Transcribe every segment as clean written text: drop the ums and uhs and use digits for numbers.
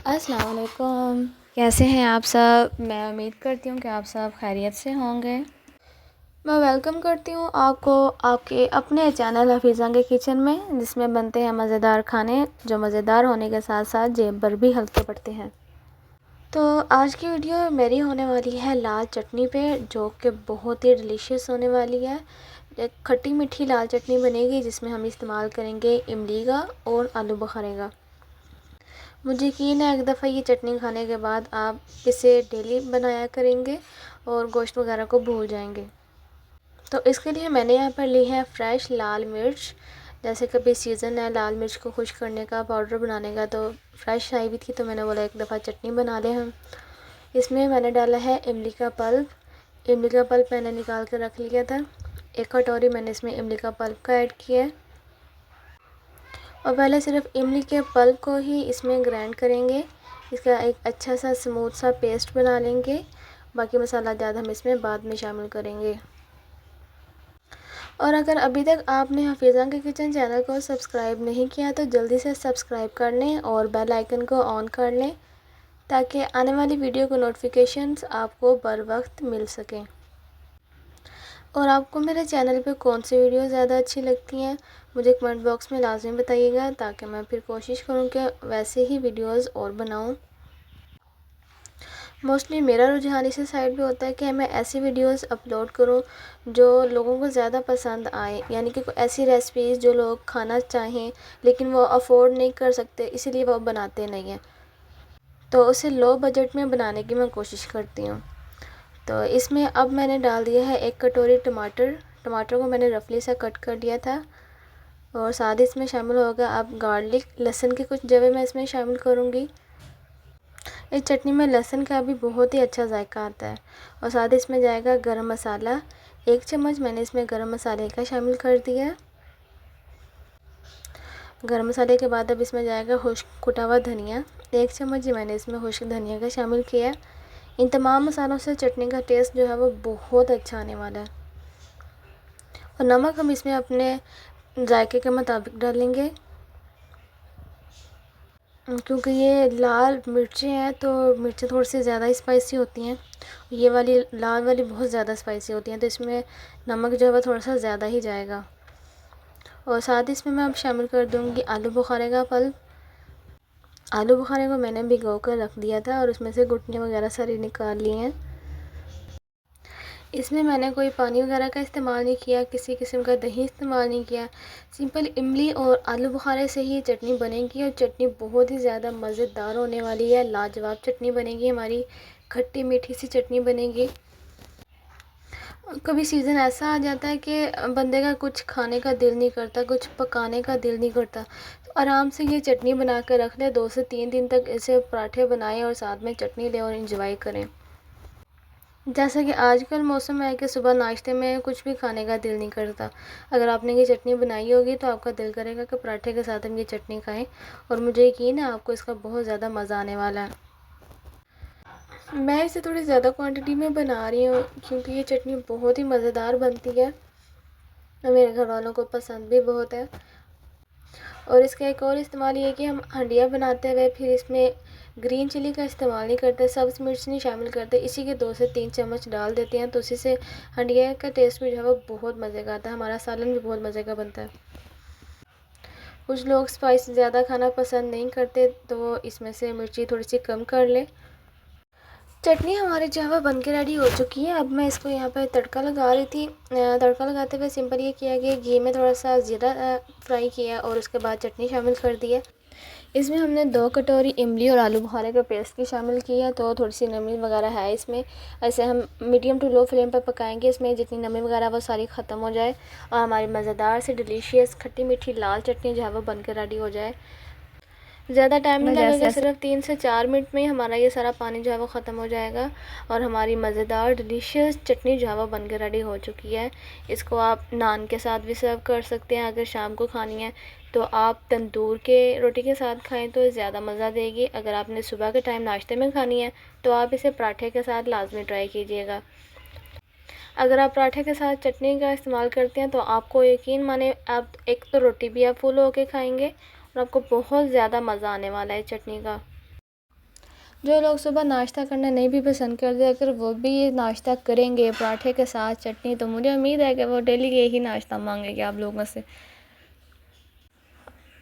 अस्सलाम वालेकुम। कैसे हैं आप सब? मैं उम्मीद करती हूँ कि आप सब खैरियत से होंगे। मैं वेलकम करती हूँ आपको आपके अपने चैनल हफीज़ा के किचन में, जिसमें बनते हैं मज़ेदार खाने जो मज़ेदार होने के साथ साथ जेब पर भी हल्के पड़ते हैं। तो आज की वीडियो मेरी होने वाली है लाल चटनी पे, जो कि बहुत ही डिलीशियस होने वाली है। एक खट्टी मीठी लाल चटनी बनेगी जिसमें हम इस्तेमाल करेंगे इमली का और आलू बुखारे का। मुझे यकीन है एक दफ़ा ये चटनी खाने के बाद आप इसे डेली बनाया करेंगे और गोश्त वगैरह को भूल जाएंगे। तो इसके लिए मैंने यहाँ पर ली है फ्रेश लाल मिर्च। जैसे कभी सीज़न है लाल मिर्च को खुश करने का, पाउडर बनाने का, तो फ्रेश आई हुई थी तो मैंने बोला एक दफ़ा चटनी बना लें हम। इसमें मैंने डाला है इमली का पल्प। इमली का पल्प मैंने निकाल कर रख लिया था। एक कटोरी मैंने इसमें इमली का पल्प का ऐड किया है और पहले सिर्फ इमली के पल्प को ही इसमें ग्राइंड करेंगे। इसका एक अच्छा सा स्मूथ सा पेस्ट बना लेंगे। बाकी मसाला ज़्यादा हम इसमें बाद में शामिल करेंगे। और अगर अभी तक आपने हफीज़ा के किचन चैनल को सब्सक्राइब नहीं किया तो जल्दी से सब्सक्राइब कर लें और बेल आइकन को ऑन कर लें, ताकि आने वाली वीडियो को नोटिफिकेशंस आपको बर वक्त मिल सकें। और आपको मेरे चैनल पे कौन सी वीडियो ज़्यादा अच्छी लगती हैं मुझे कमेंट बॉक्स में लाजमी बताइएगा, ताकि मैं फिर कोशिश करूँ कि वैसे ही वीडियोस और बनाऊँ। मोस्टली मेरा रुझान इसी साइड पे होता है कि मैं ऐसी वीडियोस अपलोड करूँ जो लोगों को ज़्यादा पसंद आए, यानी कि ऐसी रेसिपीज़ जो लोग खाना चाहें लेकिन वो अफोर्ड नहीं कर सकते, इसीलिए वो बनाते नहीं हैं। तो उसे लो बजट में बनाने की मैं कोशिश करती हूँ। तो इसमें अब मैंने डाल दिया है एक कटोरी टमाटर। टमाटर को मैंने रफली सा कट कर दिया था और साथ ही इसमें शामिल होगा अब गार्लिक, लहसुन के कुछ जवे मैं इसमें शामिल करूँगी। इस चटनी में लहसुन का भी बहुत ही अच्छा जायका आता है। और साथ ही इसमें जाएगा गरम मसाला। 1 चम्मच मैंने इसमें गरम मसाले का शामिल कर दिया। गरम मसाले के बाद अब इसमें जाएगा खुश्क कुटा हुआ धनिया। 1 चम्मच ही मैंने इसमें खुश्क धनिया का शामिल किया। इन तमाम मसालों से चटनी का टेस्ट जो है वो बहुत अच्छा आने वाला है। और नमक हम इसमें अपने जायके के मुताबिक डालेंगे, क्योंकि ये लाल मिर्चें हैं तो मिर्चें थोड़ी सी ज़्यादा स्पाइसी होती हैं। ये वाली लाल वाली बहुत ज़्यादा स्पाइसी होती हैं, तो इसमें नमक जो है वो थोड़ा सा ज़्यादा ही जाएगा। और साथ ही इसमें मैं अब शामिल कर दूँगी आलू बुखारे का पल्प। आलू बुखारे को मैंने भिगो कर रख दिया था और उसमें से गुठलियाँ वगैरह सारी निकाल ली हैं। इसमें मैंने कोई पानी वगैरह का इस्तेमाल नहीं किया, किसी किस्म का दही इस्तेमाल नहीं किया। सिंपल इमली और आलू बुखारे से ही चटनी बनेगी और चटनी बहुत ही ज़्यादा मज़ेदार होने वाली है। लाजवाब चटनी बनेगी हमारी, खट्टी मीठी सी चटनी बनेगी। कभी सीज़न ऐसा आ जाता है कि बंदे का कुछ खाने का दिल नहीं करता, कुछ पकाने का दिल नहीं करता, तो आराम से ये चटनी बना कर रख लें। 2 से 3 दिन तक इसे पराठे बनाएं और साथ में चटनी लें और इंजॉय करें। जैसा कि आजकल मौसम है कि सुबह नाश्ते में कुछ भी खाने का दिल नहीं करता। अगर आपने ये चटनी बनाई होगी तो आपका दिल करेगा कि पराठे के साथ हम ये चटनी खाएं, और मुझे यकीन है आपको इसका बहुत ज़्यादा मज़ा आने वाला है। मैं इसे थोड़ी ज़्यादा क्वांटिटी में बना रही हूँ क्योंकि ये चटनी बहुत ही मज़ेदार बनती है और मेरे घर वालों को पसंद भी बहुत है। और इसका एक और इस्तेमाल ये है कि हम हंडिया बनाते हुए फिर इसमें ग्रीन चिली का इस्तेमाल नहीं करते, सब्ज़ मिर्च नहीं शामिल करते, इसी के 2 से 3 चम्मच डाल देते हैं, तो उसी से हंडिया का टेस्ट भी जो है वो बहुत मज़े का आता है। हमारा सालन भी बहुत मज़े का बनता है। कुछ लोग स्पाइस ज़्यादा खाना पसंद नहीं करते, तो इसमें से मिर्ची थोड़ी सी कम कर लें। चटनी हमारी जो है वो बन के रेडी हो चुकी है। अब मैं इसको यहाँ पे तड़का लगा रही थी। तड़का लगाते हुए सिंपल ये किया कि घी में थोड़ा सा ज़ीरा फ्राई किया और उसके बाद चटनी शामिल कर दी है। इसमें हमने 2 कटोरी इमली और आलू बुखारे का पेस्ट भी शामिल किया, तो थोड़ी सी नमी वगैरह है इसमें। ऐसे हम मीडियम टू लो फ्लेम पर पकाएंगे, इसमें जितनी नमी वगैरह वो सारी ख़त्म हो जाए और हमारी मज़ेदार से डिलीशियस खट्टी मीठी लाल चटनी जो है वो बन के रेडी हो जाए। ज़्यादा टाइम नहीं लगेगा, सिर्फ 3 से 4 मिनट में ही हमारा ये सारा पानी जो है वो ख़त्म हो जाएगा और हमारी मज़ेदार डिलीशियस चटनी जो है वो बन के रेडी हो चुकी है। इसको आप नान के साथ भी सर्व कर सकते हैं। अगर शाम को खानी है तो आप तंदूर के रोटी के साथ खाएं तो ज़्यादा मज़ा देगी। अगर आपने सुबह के टाइम नाश्ते में खानी है तो आप इसे पराठे के साथ लाजमी ट्राई कीजिएगा। अगर आप पराठे के साथ चटनी का इस्तेमाल करते हैं तो आपको यकीन माने आप एक तो रोटी भी आप फुल होके खाएंगे और आपको बहुत ज़्यादा मज़ा आने वाला है चटनी का। जो लोग सुबह नाश्ता करना नहीं भी पसंद करते, अगर वो भी ये नाश्ता करेंगे पराठे के साथ चटनी, तो मुझे उम्मीद है कि वो डेली यही नाश्ता मांगेंगे आप लोगों से।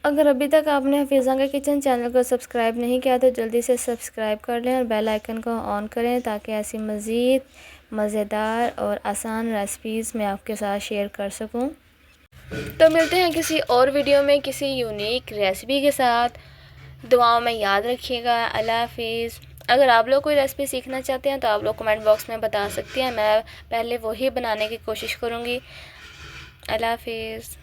अगर अभी तक आपने हफीज़ा का किचन चैनल को सब्सक्राइब नहीं किया तो जल्दी से सब्सक्राइब कर लें और बेल आइकन को ऑन करें, ताकि ऐसी मज़ीद मज़ेदार और आसान रेसिपीज़ मैं आपके साथ शेयर कर सकूं। तो मिलते हैं किसी और वीडियो में किसी यूनिक रेसिपी के साथ। दुआओं में याद रखिएगा। अल्लाह हाफिज़। अगर आप लोग कोई रेसिपी सीखना चाहते हैं तो आप लोग कमेंट बॉक्स में बता सकते हैं, मैं पहले वही बनाने की कोशिश करूँगी। अल्लाह हाफिज़।